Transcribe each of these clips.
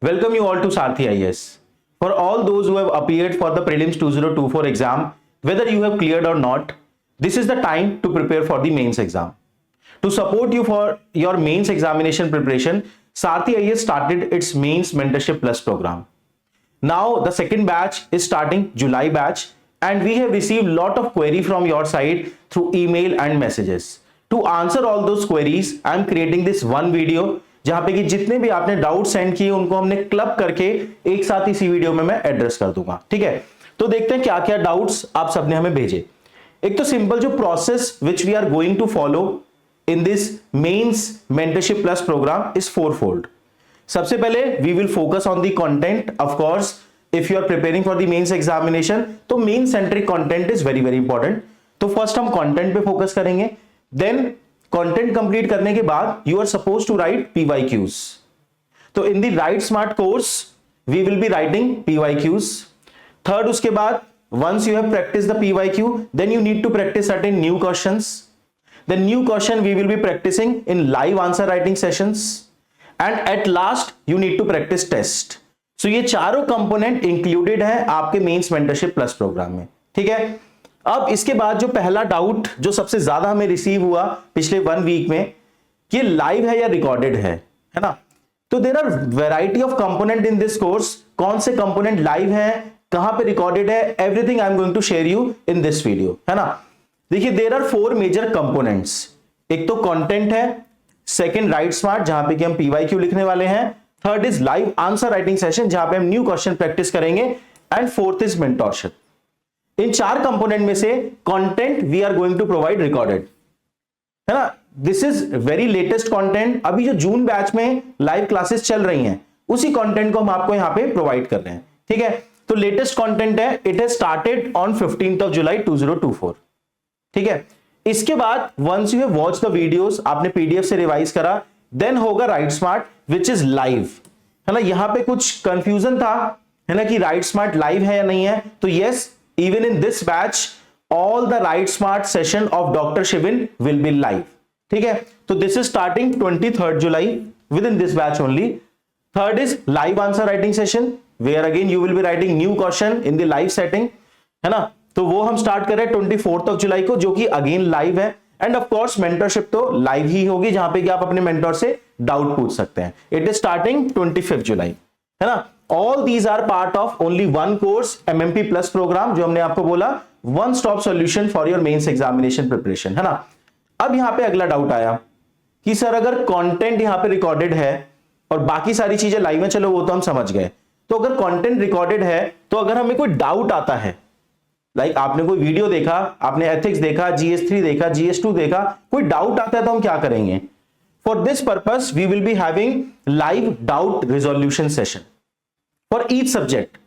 Welcome you all to Sarthi IAS. For all those who have appeared for the prelims 2024 exam, whether you have cleared or not, this is the time to prepare for the mains exam. To support you for your mains examination preparation, Sarthi IAS started its mains mentorship plus program. Now the second batch is starting, July batch, and we have received lot of query from your side through email and messages. To answer all those queries, I am creating this one video जहां पे कि जितने भी आपने doubt send किए उनको हमने club करके एक साथ इसी वीडियो में मैं एड्रेस कर दूंगा। ठीक है, तो देखते हैं क्या क्या डाउट्स आप सबने हमें भेजे। एक तो सिंपल जो process which we are going to follow in this mains mentorship plus programme is fourfold. सबसे पहले we will focus on the content. Of course if you are preparing for the mains examination तो main centric content is very very important. तो first हम content पे focus करेंगे, then content complete करने के बाद you are suppose to write PYQs। तो in the write smart course we will be writing PYQs। Third, उसके बाद once you have practiced the PYQ, then you need to practice certain new questions. The new question we will be practicing in live answer writing sessions, and at last you need to practice test. So ये चारों component included है आपके mains mentorship plus programme में। ठीक है, अब इसके बाद जो पहला डाउट जो सबसे ज्यादा हमें रिसीव हुआ पिछले 1 वीक में कि लाइव है या रिकॉर्डेड है ना। तो there are variety of component in this course. कौन से कंपोनेंट लाइव है, कहां पे रिकॉर्डेड है, everything I am going to share you in this video, है ना। देखिए देयर आर 4 मेजर कंपोनेंट्स। एक तो कंटेंट है, सेकंड राइट स्मार्ट जहां पे कि हम PYQ लिखने वाले हैं, third is live answer writing session जहां पे हम न्यू क्वेश्चन प्रैक्टिस करेंगे, एंड फोर्थ इज मेंटरशिप। इन 4 कंपोनेंट में से content we are going to provide recorded, है ना। This is very latest content. अभी जो जून बैच में लाइव क्लासेस चल रही हैं उसी कंटेंट को हम आपको यहां पे प्रोवाइड कर रहे हैं। ठीक है, तो लेटेस्ट कंटेंट है, it has started on 15th जुलाई 2024। ठीक है, इसके बाद once you have watch the videos, आपने PDF से रिवाइज करा, देन होगा write smart which is live, है ना। यहां पे कुछ कंफ्यूजन था, है ना, कि राइट स्मार्ट लाइव है या नहीं है। तो yes, even in this batch all the Write Smart session of Dr. Shivin will be live. ठीक है, तो this is starting 23rd July within this batch only. Third is live answer writing session where again you will be writing new question in the live setting, है ना। तो वो हम start कर रहे हैं 24th जुलाई को, जो कि अगेन लाइव है। एंड ऑफ कोर्स मेंटरशिप तो लाइव ही होगी जहां पे कि आप अपने मेंटर से डाउट पूछ सकते हैं। इट इज स्टार्टिंग 25th जुलाई, है ना। All these are part of only one course MMP Plus program, जो हमने आपको बोला one stop solution for your mains examination preparation, है ना। अब यहां पे अगला डाउट आया कि सर अगर कंटेंट यहां पे रिकॉर्डेड है और बाकी सारी चीजें लाइव में, चलो वो तो हम समझ गए। तो अगर कंटेंट रिकॉर्डेड है तो अगर हमें कोई डाउट आता है, लाइक आपने कोई वीडियो देखा, आपने एथिक्स देखा, GS3 देखा, GS2 देखा, कोई डाउट आता है तो हम क्या करेंगे। For this purpose we will be having live doubt resolution session for each subject,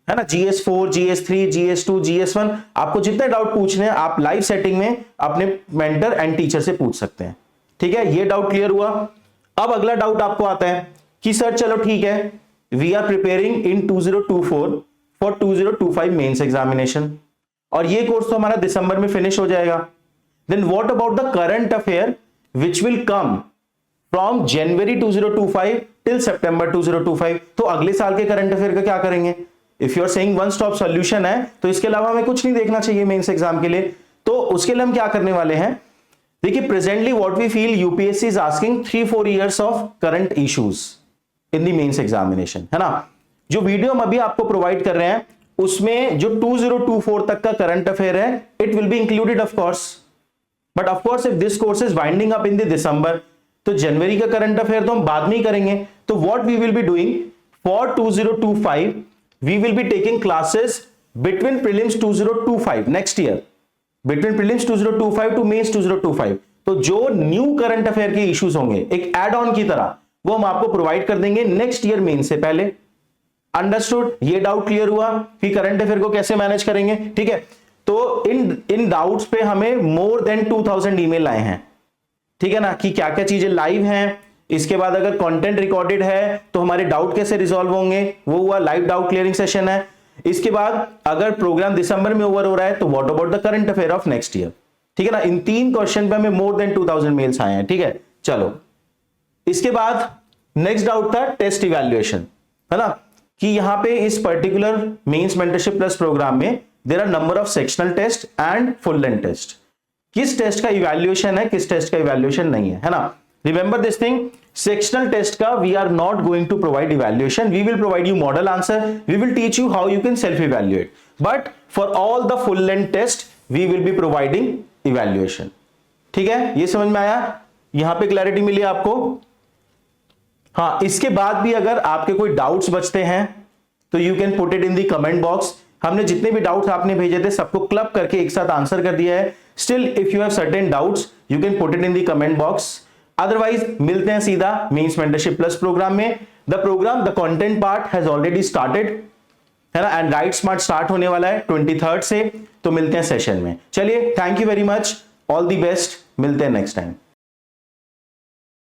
है ना। GS4, GS3, GS2, GS1, आपको जितने डाउट पूछने हैं आप लाइव सेटिंग में अपने मेंटर एंड टीचर से पूछ सकते हैं। ठीक है, ये डाउट क्लियर हुआ। अब अगला डाउट आपको आता है कि सर चलो ठीक है, we are preparing in 2024 for 2025 mains examination, और ये कोर्स तो हमारा दिसंबर में फिनिश हो जाएगा। Then what about the current affair which will come from January 2025 till September 2025। तो अगले साल के करंट अफेयर का क्या करेंगे। If you are saying one stop solution है तो इसके अलावा हमें कुछ नहीं देखना चाहिए मेंस एग्जाम के लिए। तो उसके लिए हम क्या करने वाले हैं, देखिए presently what we feel UPSC is asking 3-4 years of current issues in the mains examination, है ना। जो वीडियो हम अभी आपको प्रोवाइड कर रहे हैं उसमें जो 2024 तक का करंट अफेयर है it will be included of course, but of course if this course is winding up in the दिसंबर तो जनवरी का करंट अफेयर तो हम बाद में ही करेंगे। तो what we will be doing for 2025 we will be taking classes between prelims 2025 next year, between prelims 2025 to mains 2025। तो जो न्यू करंट अफेयर के इश्यूज होंगे एक एड ऑन की तरह वो हम आपको प्रोवाइड कर देंगे नेक्स्ट ईयर मेंस से पहले। अंडरस्टूड, ये डाउट क्लियर हुआ कि करंट अफेयर को कैसे मैनेज करेंगे। ठीक है, तो इन डाउट्स पे हमें मोर देन 2000 ईमेल आए हैं, ठीक है ना, कि क्या क्या चीजें लाइव हैं। इसके बाद अगर कंटेंट रिकॉर्डेड है तो हमारे डाउट कैसे रिजॉल्व होंगे, वो हुआ लाइव डाउट क्लियरिंग सेशन है। इसके बाद अगर प्रोग्राम दिसंबर में ओवर हो रहा है तो what about the current affair of next year. ठीक है ना, इन 3 क्वेश्चन पे हमें मोर देन 2000 मेल्स आए हैं। ठीक है, चलो इसके बाद नेक्स्ट डाउट था टेस्ट इवैल्यूएशन। है ना, कि यहाँ पे इस particular mains mentorship plus programme में there are number of sectional test and full length test. किस टेस्ट का इवैल्यूएशन है, किस टेस्ट का इवैल्यूएशन नहीं है ना। Remember this thing, sectional test का we are not going to provide evaluation, we will provide you model answer, we will teach you how you can self evaluate, but for all the full length test we will be providing evaluation. ठीक है, ये समझ में आया, यहां पे clarity मिली आपको। हाँ, इसके बाद भी अगर आपके कोई डाउट्स बचते हैं तो you can put it in the comment box. हमने जितने भी डाउट्स आपने भेजे थे सबको क्लब करके एक साथ आंसर कर दिया है। Still if you have certain doubts you can put it in the comment box. Otherwise मिलते हैं सीधा मेंस मेंटरशिप प्लस प्रोग्राम में। The content part has already started, है ना, एंड राइट स्मार्ट स्टार्ट होने वाला है 23rd से। तो मिलते हैं सेशन में। चलिए, thank you very much, all the best, मिलते हैं नेक्स्ट टाइम।